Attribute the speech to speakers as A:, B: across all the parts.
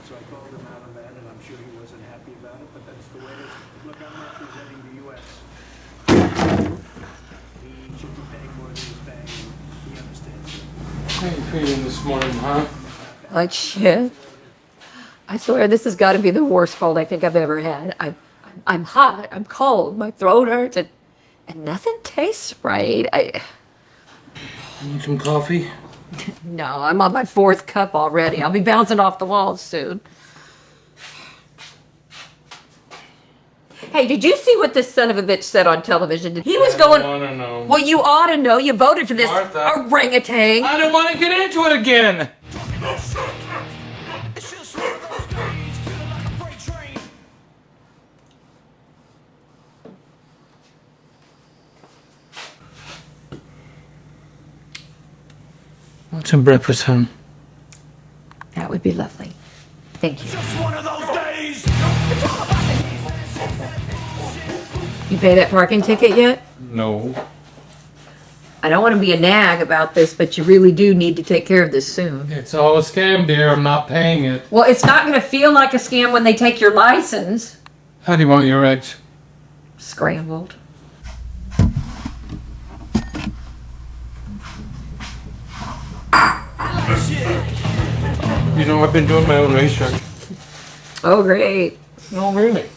A: So I called him out on that, and I'm sure he wasn't happy about it, but that's the way it is. Look, I'm representing the U.S. He should be paying more than he's paying, and he understands it.
B: How you feeling this morning, huh?
C: Like shit. I swear this has got to be the worst cold I think I've ever had. I'm hot, I'm cold, my throat hurts, and nothing tastes right.
B: Need some coffee?
C: No, I'm on my 4th cup already. I'll be bouncing off the walls soon. Hey, did you see what this son of a bitch said on television? He was going...
B: I don't know.
C: Well, you ought to know. You voted for this
B: Martha.
C: orangutan.
B: I don't want to get into it again! Want some breakfast, hon?
C: That would be lovely. Thank you.
A: Just one of those days!
C: You pay that parking ticket yet?
B: No.
C: I don't want to be a nag about this, but you really do need to take care of this soon.
B: It's all a scam, dear. I'm not paying it.
C: Well, it's not going to feel like a scam when they take your license.
B: How do you want your eggs?
C: Scrambled.
B: You know, I've been doing my own research.
C: Oh, great. Oh, really?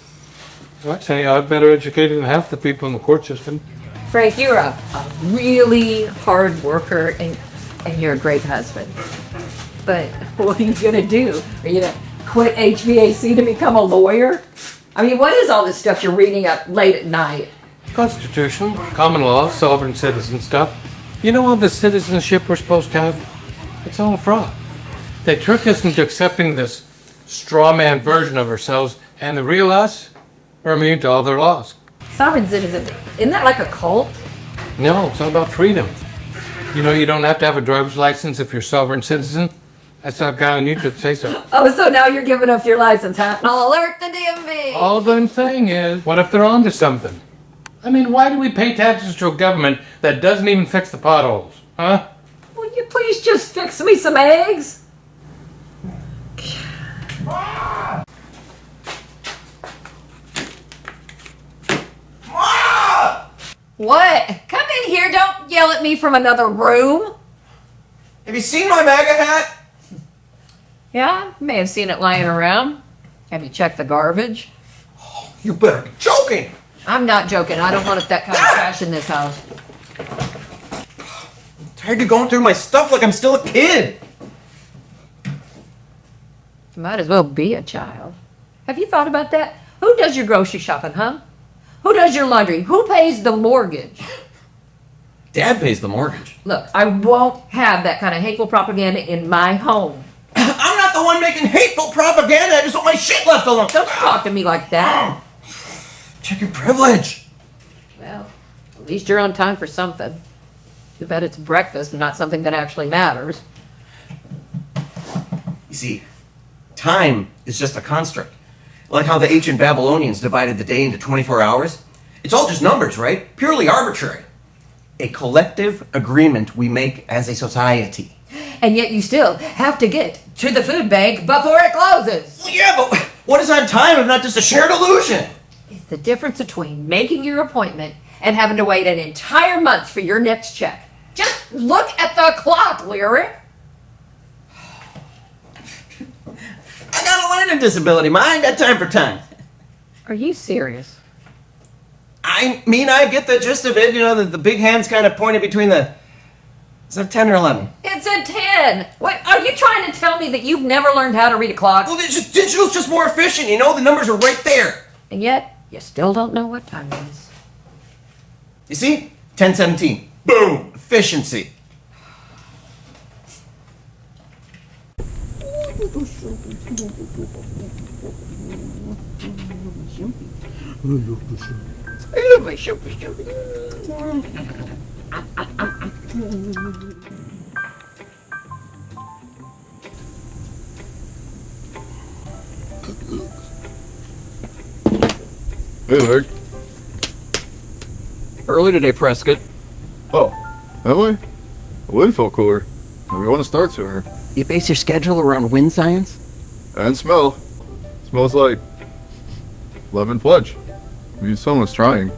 B: I'd say I'm better educated than half the people in the court system.
C: Frank, you're a really hard worker, and you're a great husband. But what are you going to do? Are you going to quit HVAC to become a lawyer? I mean, what is all this stuff you're reading up late at night?
B: Constitution, common law, sovereign citizen stuff. You know all the citizenship we're supposed to have? It's all a fraud. They trick us into accepting this straw man version of ourselves, and the real us are immune to all their laws.
C: Sovereign citizen, isn't that like a cult?
B: No, it's all about freedom. You know, you don't have to have a driver's license if you're a sovereign citizen. That's not kind of neutral to say so.
C: Oh, so now you're giving up your license, huh? I'll alert the DMV.
B: All I'm saying is, what if they're onto something? I mean, why do we pay taxes to a government that doesn't even fix the potholes, huh?
C: Will you please just fix me some eggs? What? Come in here. Don't yell at me from another room.
D: Have you seen my MAGA hat?
C: Yeah, I may have seen it lying around. Have you checked the garbage?
D: You better be joking.
C: I'm not joking. I don't want that kind of trash in this house.
D: I'm tired of going through my stuff like I'm still a kid.
C: You might as well be a child. Have you thought about that? Who does your grocery shopping, huh? Who does your laundry? Who pays the mortgage?
D: Dad pays the mortgage.
C: Look, I won't have that kind of hateful propaganda in my home.
D: I'm not the one making hateful propaganda. I just want my shit left alone.
C: Don't talk to me like that.
D: Check your privilege.
C: Well, at least you're on time for something. Too bad it's breakfast and not something that actually matters.
D: You see, time is just a construct. Like how the ancient Babylonians divided the day into 24 hours. It's all just numbers, right? Purely arbitrary. A collective agreement we make as a society.
C: And yet you still have to get to the food bank before it closes.
D: Well, yeah, but what is on time if not just a shared illusion?
C: It's the difference between making your appointment and having to wait an entire month for your next check. Just look at the clock, Lyric.
D: learning disability. I ain't got time for time.
C: Are you serious?
D: I mean, I get the gist of it. You know, the big hand's kind of pointed between the... Is that 10 or 11?
C: It's a 10. What, are you trying to tell me that you've never learned how to read a clock?
D: Well, digital's just more efficient, you know? The numbers are right there.
C: And yet, you still don't know what time it is.
D: You see? 10:17. Boom! Efficiency. I love my shopping.
E: Hey, Larry.
F: Early today, Prescott.
E: Oh, that way? The wind felt cooler. We want to start sooner.
F: You base your schedule around wind science?
E: And smell. Smells like lemon pledge. I mean, someone's trying.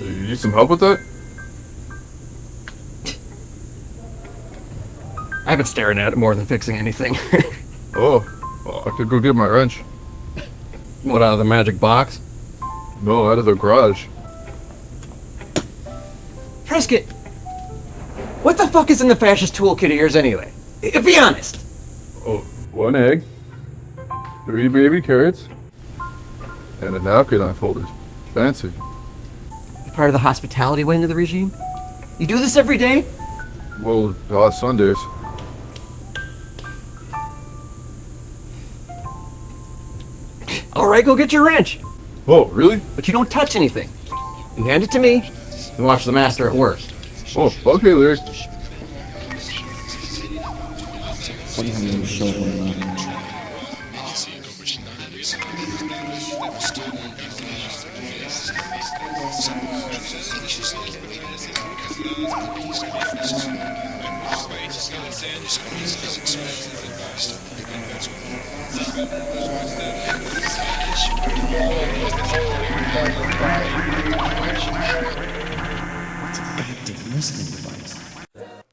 E: You need some help with that?
F: I've been staring at it more than fixing anything.
E: Oh, well, I could go get my wrench.
F: What, out of the magic box?
E: No, out of the garage.
F: Prescott! What the fuck is in the fascist toolkit of yours anyway? Be honest!
E: Oh, 1 egg, 3 baby carrots, and a napkin I folded. Fancy.
F: Part of the hospitality wing of the regime? You do this every day?
E: Well, Sundays.
F: Alright, go get your wrench.
E: Oh, really?
F: But you don't touch anything. You hand it to me, and watch the master at work.
E: Oh, okay, Larry.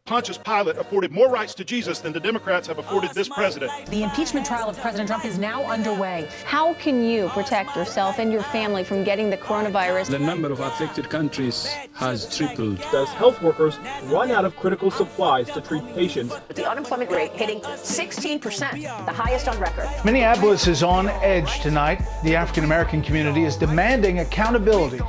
G: Pontius Pilate afforded more rights to Jesus than the Democrats have afforded this president.
H: The impeachment trial of President Trump is now underway.
I: How can you protect yourself and your family from getting the coronavirus?
J: The number of affected countries has tripled.
K: As health workers run out of critical supplies to treat patients.
H: The unemployment rate hitting 16%, the highest on record.
L: Minneapolis is on edge tonight. The African American community is demanding accountability.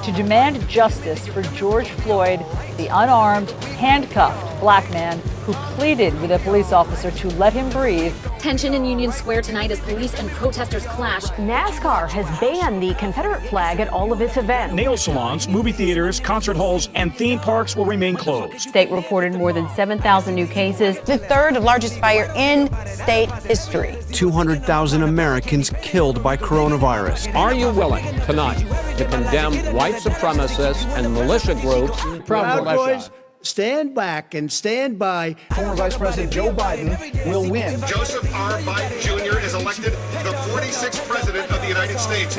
M: To demand justice for George Floyd, the unarmed, handcuffed black man who pleaded with a police officer to let him breathe.
N: Tension in Union Square tonight as police and protesters clash.
H: NASCAR has banned the Confederate flag at all of its events.
G: Nail salons, movie theaters, concert halls, and theme parks will remain closed.
M: State reported more than 7,000 new cases.
H: The third largest fire in state history.
O: 200,000 Americans killed by coronavirus.
P: Are you willing tonight to condemn white supremacists and militia groups?
Q: Proud Boys, stand back and stand by.
L: Former Vice President Joe Biden will win.
G: Joseph R. Biden Jr. is elected the 46th president of the United States.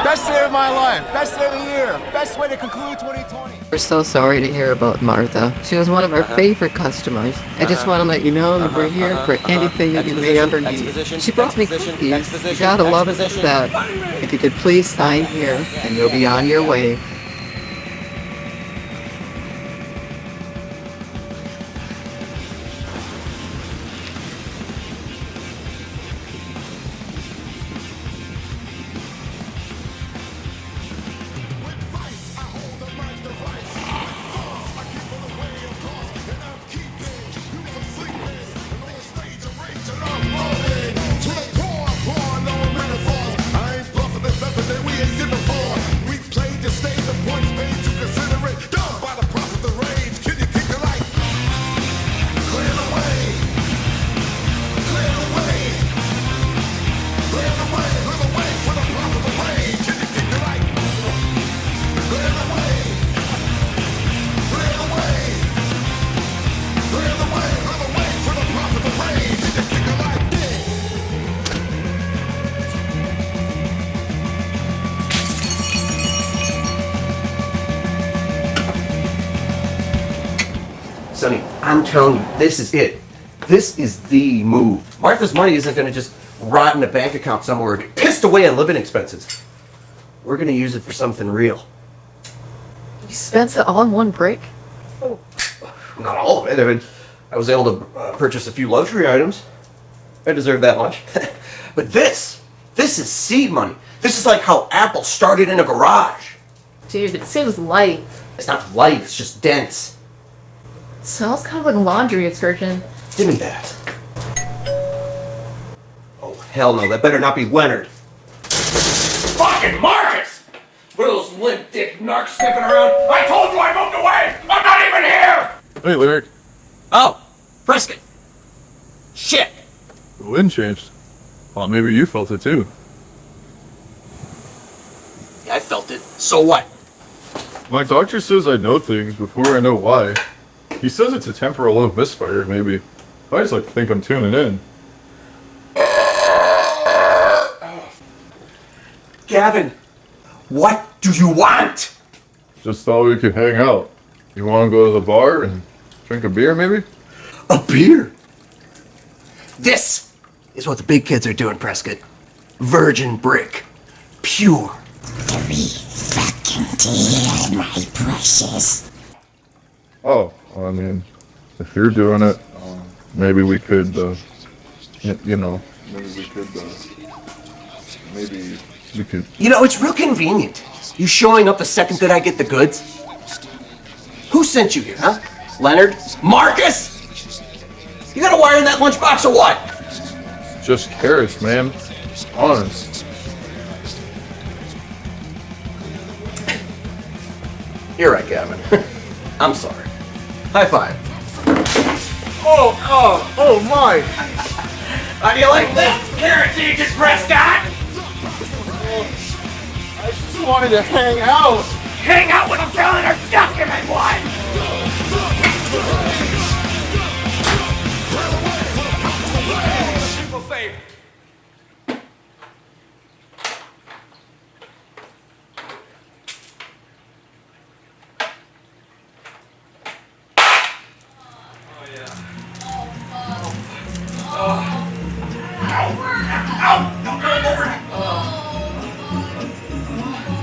Q: Best day of my life. Best day of the year. Best way to conclude 2020.
C: We're so sorry to hear about Martha. She was one of our favorite customers. I just want to let you know that we're here for anything that you may ever need. She brought me cookies. You gotta love that. If you could please sign here, and you'll be on your way.
G: We played to stay the
D: I'm telling you, this is it. This is the move. Martha's money isn't going to just rot in a bank account somewhere or get pissed away on living expenses. We're going to use it for something real.
C: You spent it all in one break?
D: Not all of it. I mean, I was able to purchase a few luxury items. I deserve that much. But this is seed money. This is like how Apple started in a garage.
C: Dude, it seems light.
D: It's not light, it's just dense.
C: It smells kind of like laundry detergent.
D: Give me that. Oh, hell no, that better not be Leonard. Fucking Marcus! What are those limp dick narcs sniffing around? I told you I moved away! I'm not even here!
E: Hey, Lyric.
D: Oh, Prescott. Shit!
E: The wind changed. Well, maybe you felt it too.
D: Yeah, I felt it. So what?
E: My doctor says I know things before I know why. He says it's a temporal lobe misfire, maybe. I just like to think I'm tuning in.
D: Gavin, what do you want?
E: Just thought we could hang out. You want to go to the bar and drink a beer, maybe?
D: A beer? This is what the big kids are doing, Prescott. Virgin brick. Pure.
R: 3 fucking tears, my precious.
E: Oh, well, I mean, if you're doing it, maybe we could, you know, maybe we could, maybe we could...
D: You know, it's real convenient. You showing up the second that I get the goods. Who sent you here, huh? Leonard? Marcus? You got a wire in that lunchbox or what?
E: Just carrots, man. Honest.
D: You're right, Gavin. I'm sorry. High five.
Q: Oh my!
D: How do you like that, Carrot Agent Prescott?
Q: I just wanted to hang out.
D: Hang out with a felon or document one! People say...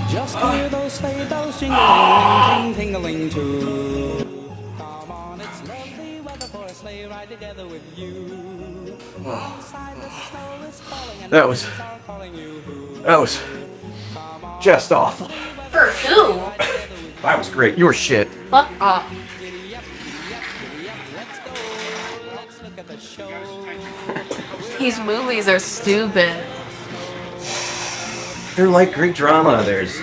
S: Just hear those sleigh bells jingling, ting-tingling too. Come on, it's lovely weather for a sleigh ride together with you.
D: That was just awful.
C: For who?
D: That was great. You were shit.
C: Fuck off. These movies are stupid.
D: They're like Greek drama. There's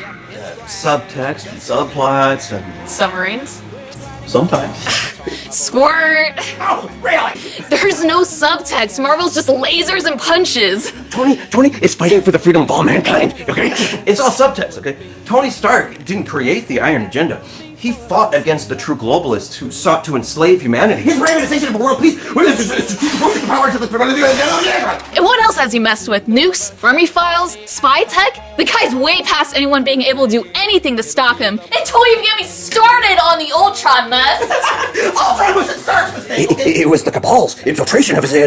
D: subtext and subplots and...
C: Submarines?
D: Sometimes.
C: Squirt!
D: Oh, really?
C: There's no subtext. Marvel's just lasers and punches.
D: Tony is fighting for the freedom of all mankind, okay? It's all subtext, okay? Tony Stark didn't create the Iron Agenda. He fought against the true globalists who sought to enslave humanity. His organization for world peace was the power to the...
T: And what else has he messed with? Nukes? Army files? Spy tech? The guy's way past anyone being able to do anything to stop him. And don't even get me started on the Ultron mess!
D: Ultron was Stark's mistake! It was the Cabal's infiltration of his AI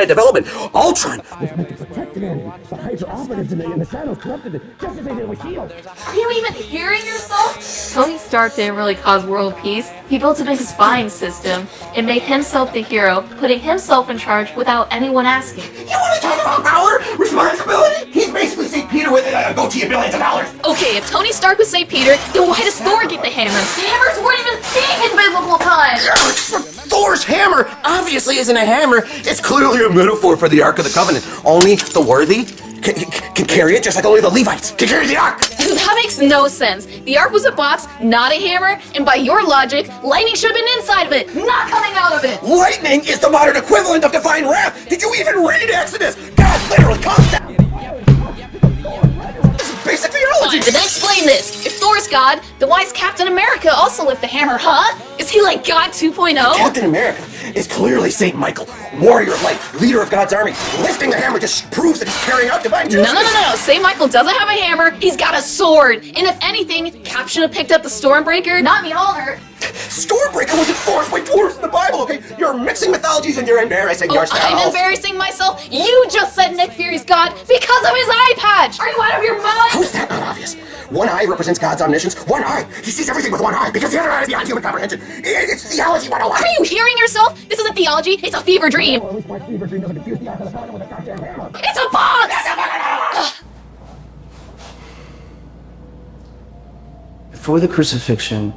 D: development. Ultron!
C: Are you even hearing yourself? Tony Stark didn't really cause world peace. He built a big spying system and made himself the hero, putting himself in charge without anyone asking.
D: You want to talk about power? Responsibility? He's basically St. Peter with a goatee of billions of dollars.
T: Okay, if Tony Stark was St. Peter, then why does Thor get the hammer? The hammers weren't even big in biblical times!
D: Thor's hammer obviously isn't a hammer. It's clearly a metaphor for the Ark of the Covenant. Only the worthy can carry it, just like only the Levites can carry the Ark.
T: That makes no sense. The Ark was a box, not a hammer, and by your logic, lightning should have been inside of it, not coming out of it.
D: Lightning is the modern equivalent of divine wrath. Did you even read Exodus? God literally comes down. This is basic theology.
T: Fine, then explain this. If Thor's God, then why is Captain America also lift the hammer, huh? Is he like God 2.0?
D: Captain America is clearly Saint Michael, warrior of light, leader of God's army. Lifting the hammer just proves that he's carrying out divine justice.
T: No. St. Michael doesn't have a hammer. He's got a sword. And if anything, Cap should have picked up the Stormbreaker. Not me, all hurt.
D: Stormbreaker was enforced by dwarves in the Bible, okay? You're mixing mythologies and you're embarrassing yourself.
T: I'm embarrassing myself? You just said Nick Fury's God because of his eye patch! Are you out of your mind?
D: How's that not obvious? One eye represents God's omniscience. One eye. He sees everything with one eye because the other eye is beyond human comprehension. It's theology 101.
T: Are you hearing yourself? This isn't theology, it's a fever dream. It's a box!
F: Before the crucifixion,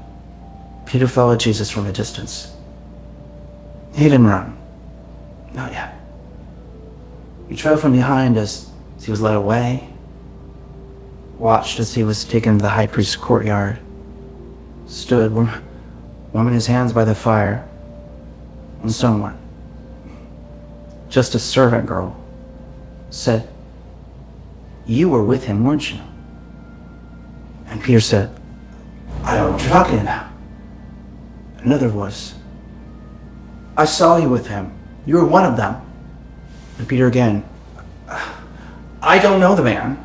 F: Peter followed Jesus from a distance. He didn't run. Not yet. He trailed from behind as he was led away, watched as he was taken to the high priest's courtyard, stood warming his hands by the fire, and someone, just a servant girl, said, "You were with him, weren't you?" And Peter said, "I don't know what you're talking about." Another voice, "I saw you with him. You were one of them." And Peter again, "I don't know the man."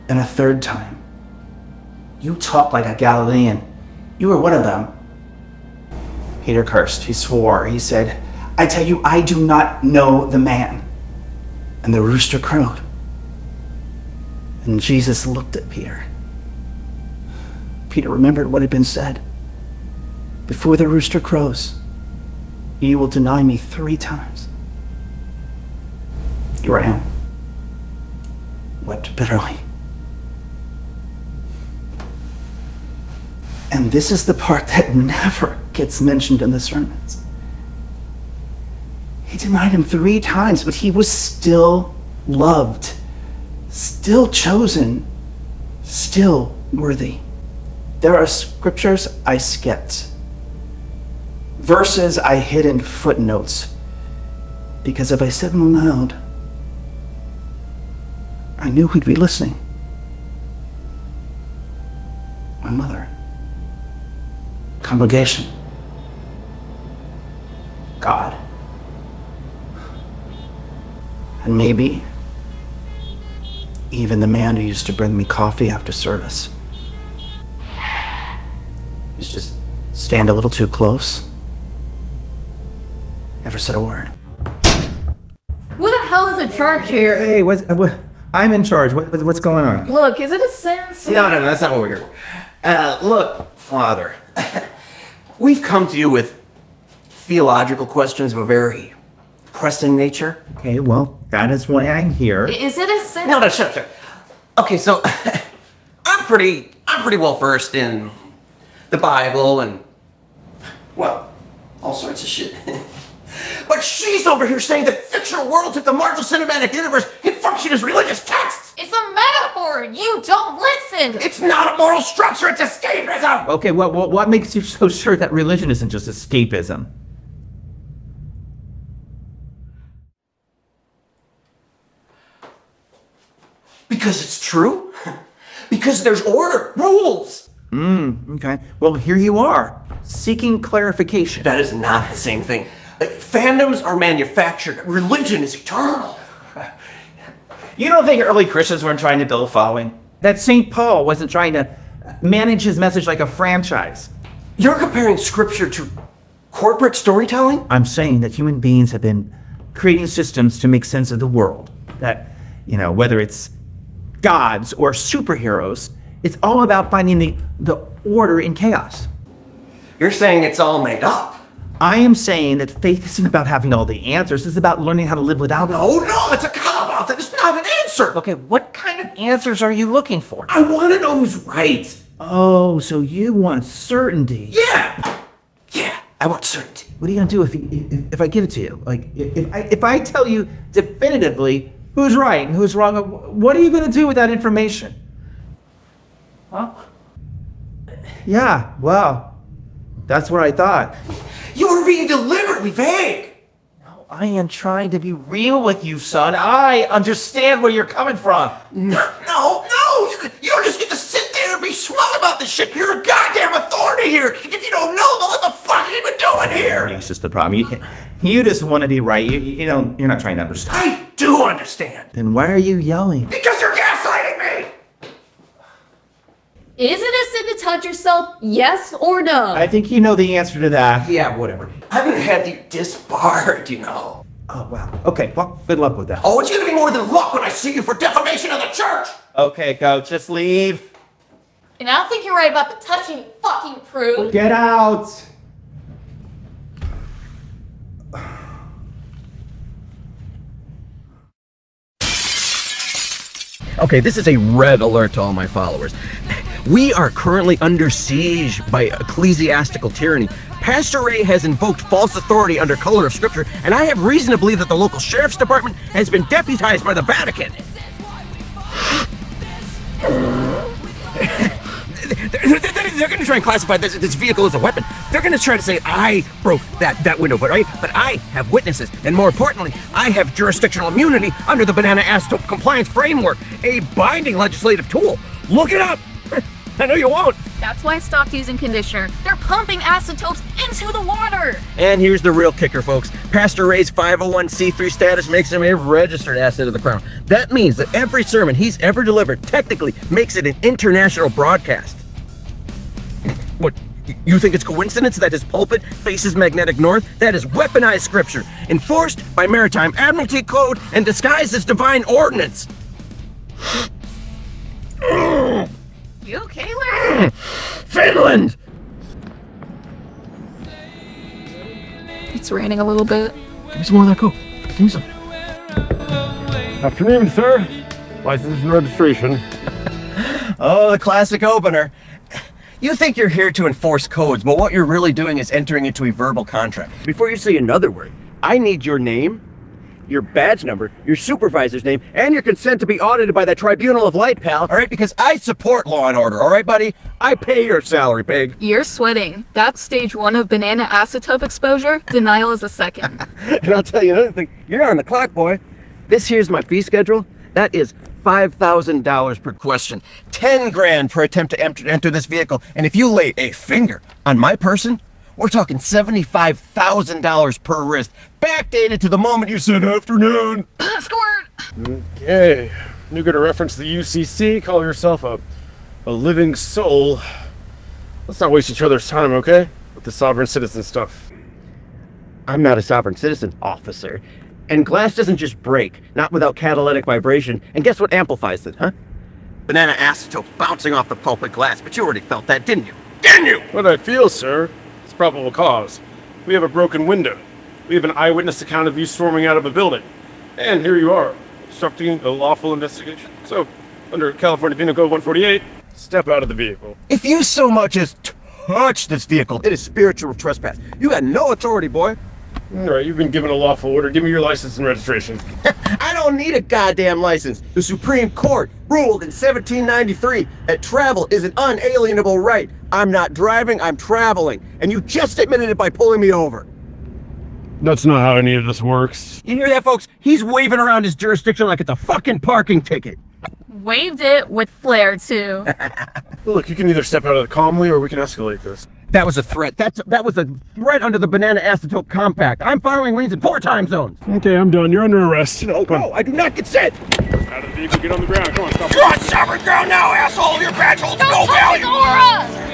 F: And a third time, "You talk like a Galilean. You were one of them." Peter cursed. He swore. He said, "I tell you, I do not know the man." And the rooster crowed. And Jesus looked at Peter. Peter remembered what had been said. "Before the rooster crows, you will deny me 3 times." He ran, wept bitterly. And this is the part that never gets mentioned in the sermons. He denied him 3 times, but he was still loved, still chosen, still worthy. There are scriptures I skipped, verses I hid in footnotes, because if I said them aloud, I knew who'd be listening. My mother. Congregation. God. And maybe even the man who used to bring me coffee after service. He used to just stand a little too close. Never said a word.
T: Who the hell is in charge here?
F: Hey, I'm in charge. What's going on?
T: Look, is it a sense?
D: No, that's not what we're here for. Look, Father, we've come to you with theological questions of a very pressing nature.
F: Okay, well, that is why I'm here.
T: Is it a sense?
D: No, shut up. Okay, so I'm pretty well versed in the Bible and, well, all sorts of shit. But she's over here saying that fictional worlds of the Marvel Cinematic Universe can function as religious texts.
T: It's a metaphor. You don't listen.
D: It's not a moral structure. It's escapism.
F: Okay, what makes you so sure that religion isn't just escapism?
D: Because it's true. Because there's order, rules.
F: Okay. Well, here you are, seeking clarification.
D: That is not the same thing. Fandoms are manufactured. Religion is eternal.
F: You don't think early Christians weren't trying to build a following? That St. Paul wasn't trying to manage his message like a franchise?
D: You're comparing scripture to corporate storytelling?
F: I'm saying that human beings have been creating systems to make sense of the world. That, whether it's gods or superheroes, it's all about finding the order in chaos.
D: You're saying it's all made up.
F: I am saying that faith isn't about having all the answers. It's about learning how to live without them.
D: Oh, no, it's a cop-out. That is not an answer.
F: Okay, what kind of answers are you looking for?
D: I want to know who's right.
F: Oh, so you want certainty.
D: Yeah, I want certainty.
F: What are you going to do if I give it to you? Like, if I tell you definitively who's right and who's wrong, what are you going to do with that information? Huh? Yeah, well, that's what I thought.
D: You were being deliberately vague.
F: No, I am trying to be real with you, son. I understand where you're coming from.
D: No. You don't just get to sit there and be smug about this shit. You're a goddamn authority here. You don't know what the fuck you've been doing here.
F: It's just the problem. You just want to be right. You don't, you're not trying to understand.
D: I do understand.
F: Then why are you yelling?
D: Because you're gaslighting me!
T: Is it a sin to touch yourself? Yes or no?
F: I think you know the answer to that.
D: Yeah, whatever. I'm gonna have you disbarred, you know.
F: Oh, wow. Okay, well, good luck with that.
D: Oh, it's gonna be more than luck when I see you for defamation of the church!
F: Okay, Coach, just leave.
T: And I don't think you're right about the touching fucking prude.
F: Get out!
D: Okay, this is a red alert to all my followers. We are currently under siege by ecclesiastical tyranny. Pastor Ray has invoked false authority under color of scripture, and I have reason to believe that the local sheriff's department has been deputized by the Vatican. They're going to try and classify this vehicle as a weapon. They're going to try to say I broke that window, but I have witnesses, and more importantly, I have jurisdictional immunity under the Banana Acetate Compliance Framework, a binding legislative tool. Look it up. I know you won't.
T: That's why I stopped using conditioner. They're pumping acetopes into the water.
D: And here's the real kicker, folks. Pastor Ray's 501c3 status makes him a registered asset of the crown. That means that every sermon he's ever delivered technically makes it an international broadcast. What, you think it's coincidence that his pulpit faces magnetic north? That is weaponized scripture, enforced by maritime admiralty code and disguised as divine ordinance.
T: You okay, Larry?
D: Finland!
T: It's raining a little bit.
D: Give me some more of that Coke. Give me some.
K: Afternoon, sir. License and registration.
D: Oh, the classic opener. You think you're here to enforce codes, but what you're really doing is entering into a verbal contract. Before you say another word, I need your name, your badge number, your supervisor's name, and your consent to be audited by the Tribunal of Light, pal. All right, because I support law and order. All right, buddy? I pay your salary, pig.
T: You're sweating. That's stage 1 of banana acetope exposure. Denial is a second.
D: And I'll tell you another thing. You're on the clock, boy. This here's my fee schedule. That is $5,000 per question, 10 grand per attempt to enter this vehicle, and if you lay a finger on my person, we're talking $75,000 per wrist, backdated to the moment you said afternoon.
T: Squirt!
K: Okay, you're gonna reference the UCC, call yourself a living soul. Let's not waste each other's time, okay? With the sovereign citizen stuff.
D: I'm not a sovereign citizen, officer. And glass doesn't just break, not without catalytic vibration. And guess what amplifies it, huh? Banana acetate bouncing off the pulpit glass. But you already felt that, didn't you? Didn't you?
K: What I feel, sir, is probable cause. We have a broken window. We have an eyewitness account of you storming out of a building. And here you are, obstructing a lawful investigation. So, under California Penal Code 148, step out of the vehicle.
D: If you so much as touch this vehicle, it is spiritual trespass. You got no authority, boy.
K: All right, you've been given a lawful order. Give me your license and registration.
D: I don't need a goddamn license. The Supreme Court ruled in 1793 that travel is an unalienable right. I'm not driving, I'm traveling. And you just admitted it by pulling me over.
K: That's not how any of this works.
D: You hear that, folks? He's waving around his jurisdiction like it's a fucking parking ticket.
T: Waved it with flair, too.
K: Look, you can either step out of it calmly or we can escalate this.
D: That was a threat. That was a threat under the Banana Acetate Compact. I'm following lanes in 4 time zones.
K: Okay, I'm done. You're under arrest.
D: No, I do not consent.
K: Out of the vehicle, get on the ground. Come on, stop.
D: You're on solid ground now, asshole. Your badge holds no value.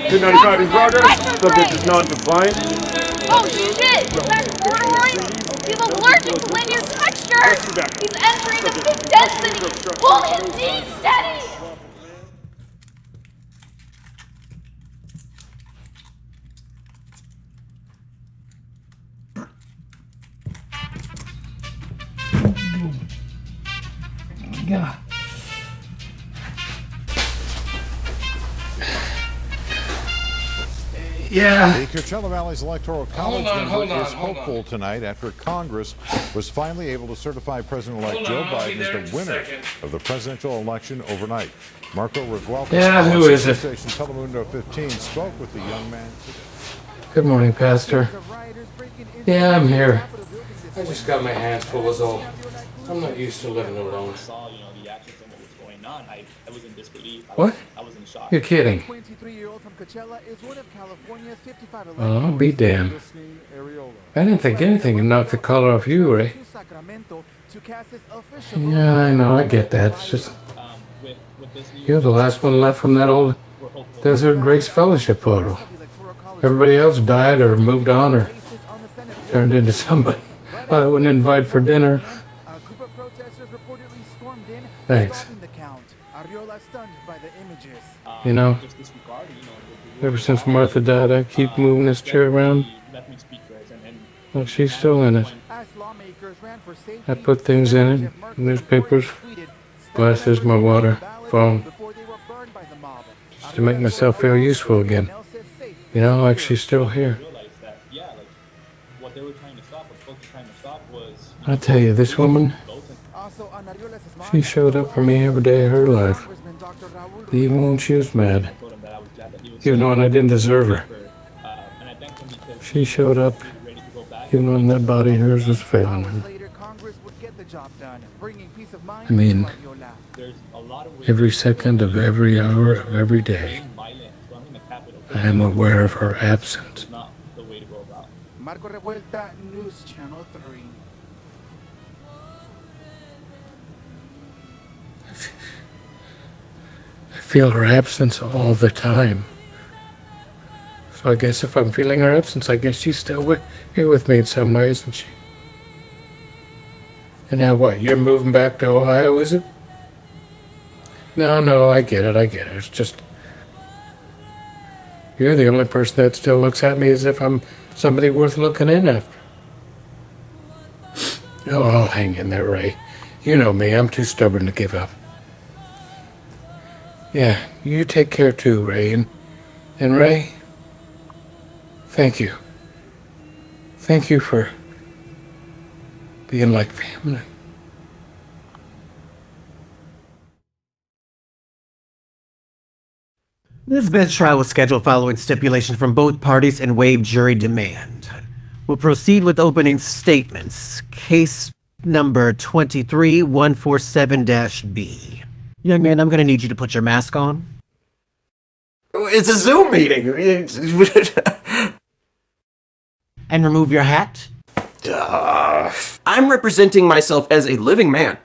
K: 295 in progress. Subject is non-compliant.
T: Oh shit! That's corduroy? He's allergic to linear texture! He's entering the big density! Pull his D steady!
B: God. Yeah.
U: The Coachella Valley's Electoral College is hopeful tonight after Congress was finally able to certify President-elect Joe Biden as the winner of the presidential election overnight. Marco Revueltas,
B: who is it?
U: Station Telemundo 15 spoke with the young man today.
B: Good morning, Pastor. Yeah, I'm here. I just got my hands full as all. I'm not used to living alone.
A: on, I was in disbelief.
B: What?
A: I was in shock.
B: You're kidding.
Q: 23-year-old from Coachella is one of California's 55
B: Well, I'll be damned. I didn't think anything could knock the color off you, Ray. Yeah, I know, I get that. It's just, you're the last one left from that old Desert Grace Fellowship photo. Everybody else died or moved on or turned into somebody I wouldn't invite for dinner. Thanks. You know, ever since Martha died, I keep moving this chair around. Well, she's still in it. I put things in it, newspapers, glasses, my water, phone, just to make myself feel useful again. You know, like she's still here. I tell you, this woman, she showed up for me every day of her life, even when she was mad, even when I didn't deserve her. She showed up even when that body of hers was failing her. I mean, every second of every hour of every day, I am aware of her absence.
Q: Marco Revuelta, News Channel 3.
B: I feel her absence all the time. So I guess if I'm feeling her absence, I guess she's still here with me in some way, isn't she? And now what, you're moving back to Ohio, is it? No, I get it. It's just, you're the only person that still looks at me as if I'm somebody worth looking in after. Oh, I'll hang in there, Ray. You know me, I'm too stubborn to give up. Yeah, you take care too, Ray. And Ray, thank you. Thank you for being like family.
V: This bench trial was scheduled following stipulation from both parties and waived jury demand. We'll proceed with opening statements. Case number 23147-B. Young man, I'm going to need you to put your mask on.
D: It's a Zoom meeting.
V: And remove your hat.
D: I'm representing myself as a living man.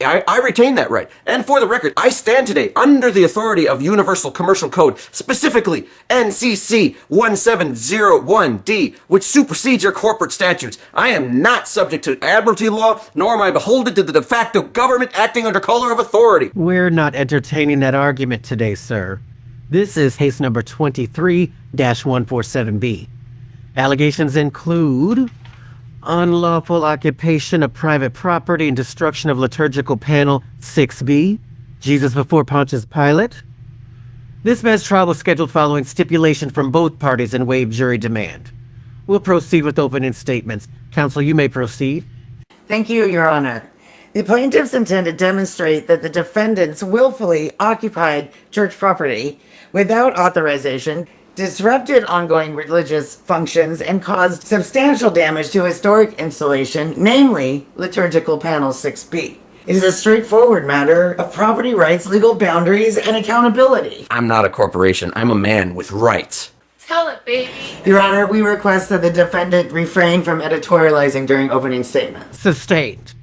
D: I retain that right. And for the record, I stand today under the authority of Universal Commercial Code, specifically NCC 1701D, which supersedes your corporate statutes. I am not subject to admiralty law, nor am I beholden to the de facto government acting under color of authority.
V: We're not entertaining that argument today, sir. This is case number 23-147B. Allegations include unlawful occupation of private property and destruction of liturgical panel 6B, Jesus before Pontius Pilate. This bench trial was scheduled following stipulation from both parties and waived jury demand. We'll proceed with opening statements. Counsel, you may proceed.
F: Thank you, Your Honor. The plaintiffs intend to demonstrate that the defendants willfully occupied church property without authorization, disrupted ongoing religious functions, and caused substantial damage to historic installation, namely liturgical panel 6B. It is a straightforward matter of property rights, legal boundaries, and accountability.
D: I'm not a corporation. I'm a man with rights.
T: Tell it, baby.
F: Your Honor, we request that the defendant refrain from editorializing during opening statements.
V: Sustained.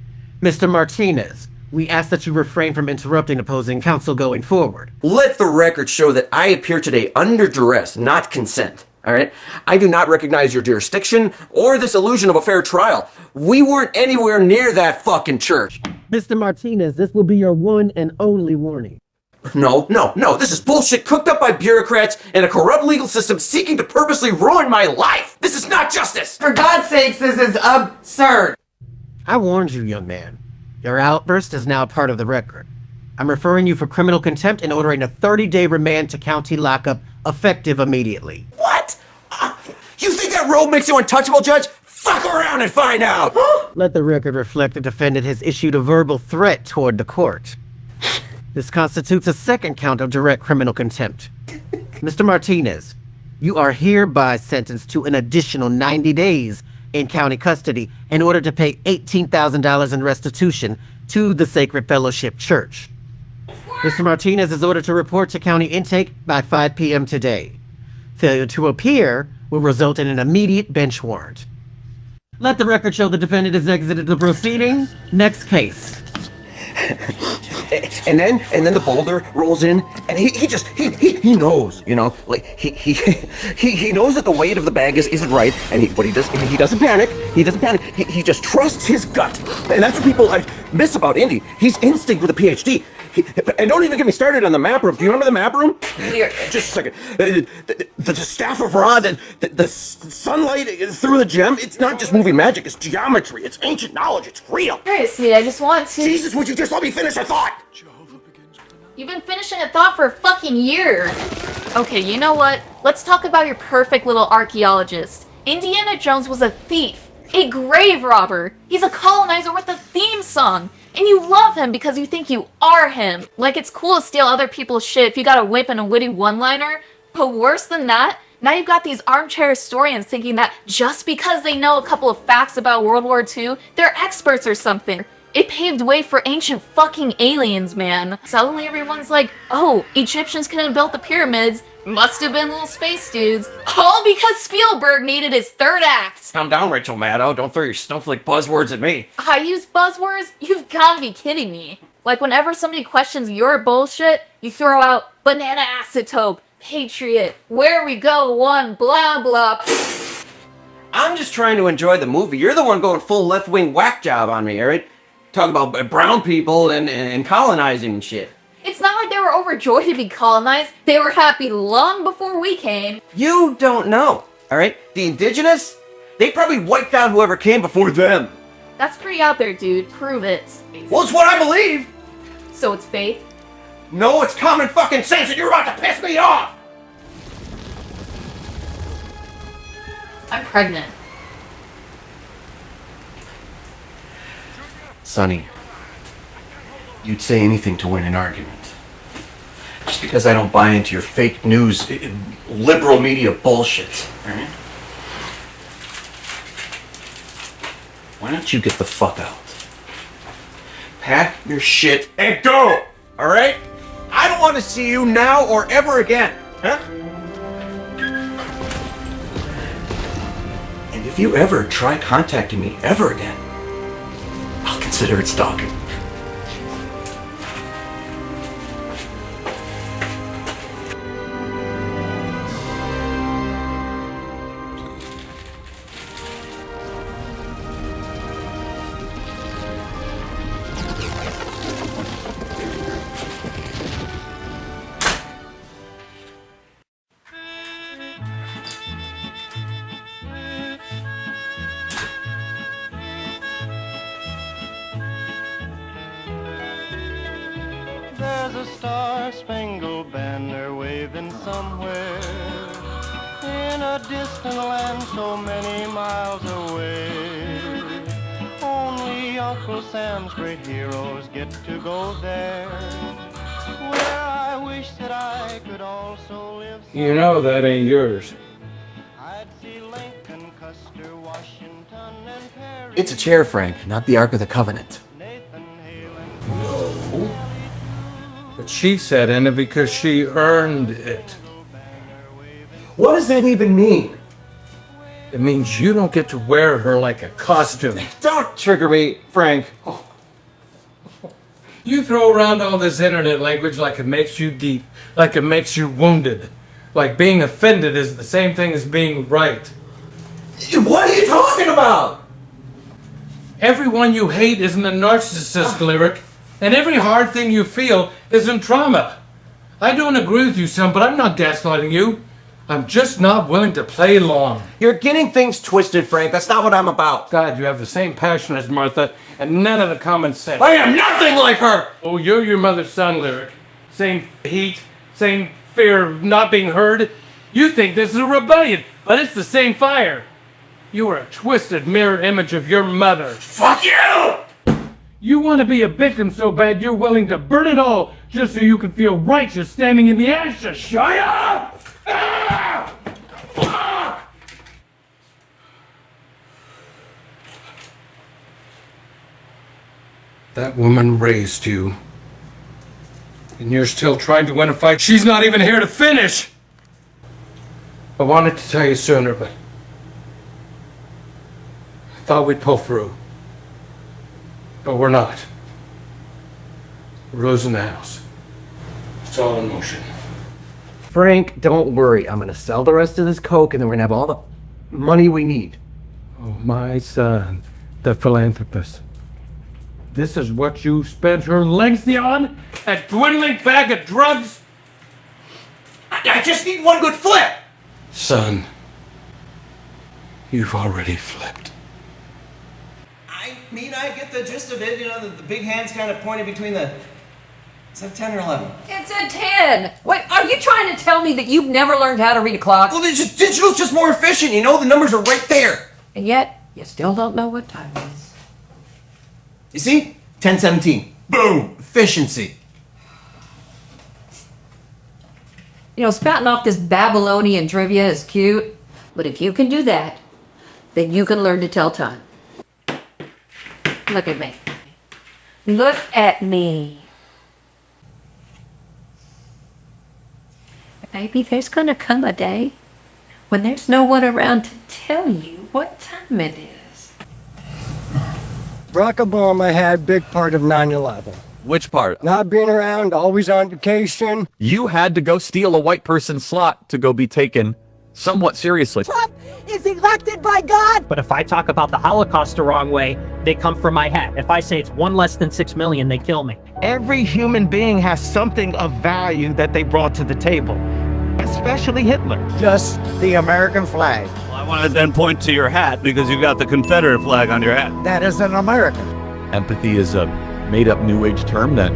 V: Mr. Martinez, we ask that you refrain from interrupting opposing counsel going forward.
D: Let the record show that I appear today under duress, not consent. All right? I do not recognize your jurisdiction or this illusion of a fair trial. We weren't anywhere near that fucking church.
V: Mr. Martinez, this will be your one and only warning.
D: No. This is bullshit cooked up by bureaucrats and a corrupt legal system seeking to purposely ruin my life. This is not justice.
F: For God's sakes, this is absurd.
V: I warned you, young man. Your outburst is now part of the record. I'm referring you for criminal contempt and ordering a 30-day remand to county lockup, effective immediately.
D: What? You think that robe makes you untouchable, Judge? Fuck around and find out!
V: Let the record reflect the defendant has issued a verbal threat toward the court. This constitutes a second count of direct criminal contempt. Mr. Martinez, you are hereby sentenced to an additional 90 days in county custody in order to pay $18,000 in restitution to the Sacred Fellowship Church. Mr. Martinez is ordered to report to county intake by 5 p.m. today. Failure to appear will result in an immediate bench warrant. Let the record show the defendant has exited the proceeding. Next case.
D: And then the boulder rolls in, and he knows, you know, like he knows that the weight of the bag isn't right, and he doesn't panic. He just trusts his gut, and that's what people miss about Indy. He's instinct with a PhD. And don't even get me started on the map room. Do you remember the map room? Just a second. The staff of Ra, the sunlight through the gem, it's not just moving magic, it's geometry, it's ancient knowledge, it's real.
T: Seriously, I just want to...
D: Jesus, would you just let me finish a thought?
T: You've been finishing a thought for a fucking year. Okay, you know what? Let's talk about your perfect little archaeologist. Indiana Jones was a thief, a grave robber. He's a colonizer with a theme song. And you love him because you think you are him. Like it's cool to steal other people's shit if you got a whip and a witty one-liner. But worse than that, now you've got these armchair historians thinking that just because they know a couple of facts about World War II, they're experts or something. It paved way for ancient fucking aliens, man. Suddenly everyone's like, oh, Egyptians couldn't have built the pyramids. Must have been little space dudes. All because Spielberg needed his third act.
D: Calm down, Rachel Maddow. Don't throw your snowflake buzzwords at me.
T: I use buzzwords? You've gotta be kidding me. Like whenever somebody questions your bullshit, you throw out banana acetope, patriot, where we go, one, blah blah.
D: I'm just trying to enjoy the movie. You're the one going full left-wing whack job on me, alright? Talk about brown people and colonizing and shit.
T: It's not like they were overjoyed to be colonized. They were happy long before we came.
D: You don't know, alright? The indigenous, they probably wiped out whoever came before them.
T: That's pretty out there, dude. Prove it.
D: Well, it's what I believe.
T: So it's faith?
D: No, it's common fucking sense, and you're about to piss me off.
T: I'm pregnant.
D: Sonny, you'd say anything to win an argument. Just because I don't buy into your fake news, liberal media bullshit, alright? Why don't you get the fuck out? Pack your shit and go, alright? I don't want to see you now or ever again, huh? And if you ever try contacting me ever again, I'll consider it stalking.
I: There's a star-spangled banner waving somewhere in a distant land so many miles away. Only Uncle Sam's great heroes get to go there, where I wish that I could also live.
B: You know that ain't yours.
I: I'd see Lincoln, Custer, Washington, and Perry.
D: It's a chair, Frank, not the Ark of the Covenant.
B: No. But she sat in it because she earned it.
D: What does that even mean?
B: It means you don't get to wear her like a costume.
D: Don't trigger me, Frank. Oh.
B: You throw around all this internet language like it makes you deep, like it makes you wounded. Like being offended is the same thing as being right.
D: What are you talking about?
B: Everyone you hate isn't a narcissist, Lyric. And every hard thing you feel isn't trauma. I don't agree with you, son, but I'm not gaslighting you. I'm just not willing to play along.
D: You're getting things twisted, Frank. That's not what I'm about.
B: God, you have the same passion as Martha and none of the common sense.
D: I am nothing like her!
B: Oh, you're your mother's son, Lyric. Same heat, same fear of not being heard. You think this is a rebellion, but it's the same fire. You are a twisted mirror image of your mother.
D: Fuck you!
B: You want to be a victim so bad you're willing to burn it all just so you can feel righteous standing in the ashes. Shut up! Ah! Ah! That woman raised you. And you're still trying to win a fight she's not even here to finish! I wanted to tell you sooner, but I thought we'd pull through. But we're not. We're losing the house. It's all in motion.
D: Frank, don't worry. I'm gonna sell the rest of this coke and then we're gonna have all the money we need.
B: Oh, my son, the philanthropist. This is what you spent her lengthy on? A dwindling bag of drugs?
D: I just need one good flip!
B: Son, you've already flipped.
D: I mean, I get the gist of it. You know, the big hand's kind of pointed between the... Is that 10 or 11?
C: It's a 10. Wait, are you trying to tell me that you've never learned how to read a clock?
D: Well, digital's just more efficient, you know? The numbers are right there.
C: And yet, you still don't know what time it is.
D: You see? 10:17. Boom! Efficiency.
C: You know, spouting off this Babylonian trivia is cute, but if you can do that, then you can learn to tell time. Look at me. Look at me. Maybe there's gonna come a day when there's no one around to tell you what time it is.
J: Barack Obama had a big part of 9/11.
N: Which part?
J: Not being around, always on vacation.
N: You had to go steal a white person's slot to go be taken somewhat seriously.
W: Trump is elected by God!
X: But if I talk about the Holocaust the wrong way, they come for my head. If I say it's 1 less than 6 million, they kill me.
Y: Every human being has something of value that they brought to the table, especially Hitler.
J: Just the American flag.
N: Well, I want to then point to your hat because you got the Confederate flag on your hat.
J: That is an American.
N: Empathy is a made-up New Age term that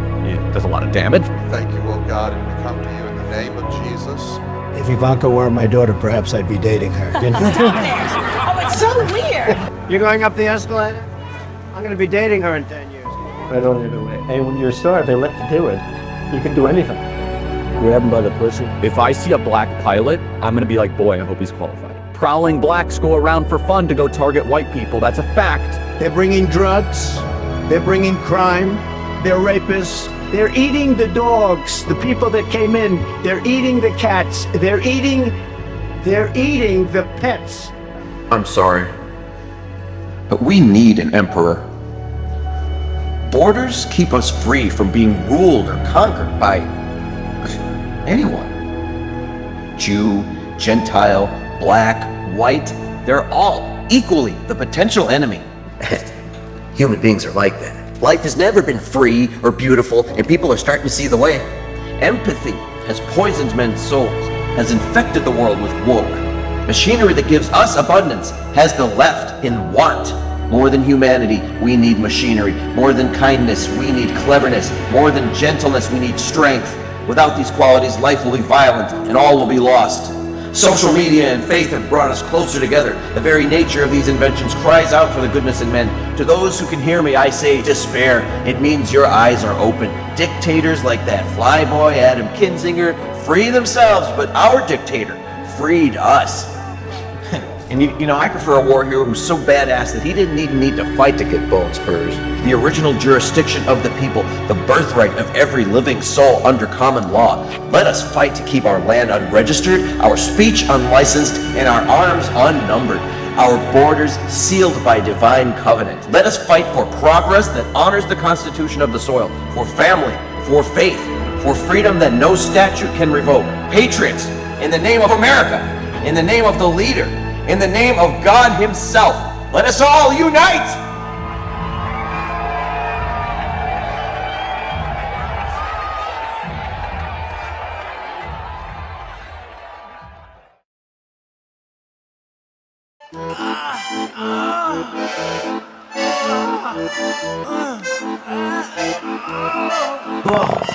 N: does a lot of damage.
Z: Thank you, O God, and we come to you in the name of Jesus.
J: If Ivanka were my daughter, perhaps I'd be dating her.
W: Oh, it's so weird!
J: You're going up the escalator? I'm going to be dating her in 10 years.
X: I don't either way. Hey, when you're a star, they let you do it. You can do anything. Grab him by the pussy.
N: If I see a black pilot, I'm gonna be like, boy, I hope he's qualified. Prowling blacks go around for fun to go target white people. That's a fact.
J: They're bringing drugs. They're bringing crime. They're rapists. They're eating the dogs, the people that came in. They're eating the cats. They're eating the pets.
D: I'm sorry, but we need an emperor. Borders keep us free from being ruled or conquered by anyone. Jew, Gentile, black, white, they're all equally the potential enemy. Human beings are like that. Life has never been free or beautiful, and people are starting to see the way. Empathy has poisoned men's souls, has infected the world with woke. Machinery that gives us abundance has the left in want. More than humanity, we need machinery. More than kindness, we need cleverness. More than gentleness, we need strength. Without these qualities, life will be violent and all will be lost. Social media and faith have brought us closer together. The very nature of these inventions cries out for the goodness in men. To those who can hear me, I say despair. It means your eyes are open. Dictators like that flyboy Adam Kinzinger free themselves, but our dictator freed us. And you know, I prefer a war hero who's so badass that he didn't even need to fight to get bone spurs. The original jurisdiction of the people, the birthright of every living soul under common law. Let us fight to keep our land unregistered, our speech unlicensed, and our arms unnumbered. Our borders sealed by divine covenant. Let us fight for progress that honors the constitution of the soil, for family, for faith, for freedom that no statute can revoke. Patriots, in the name of America, in the name of the leader, in the name of God Himself, let us all unite!
F: Whoa.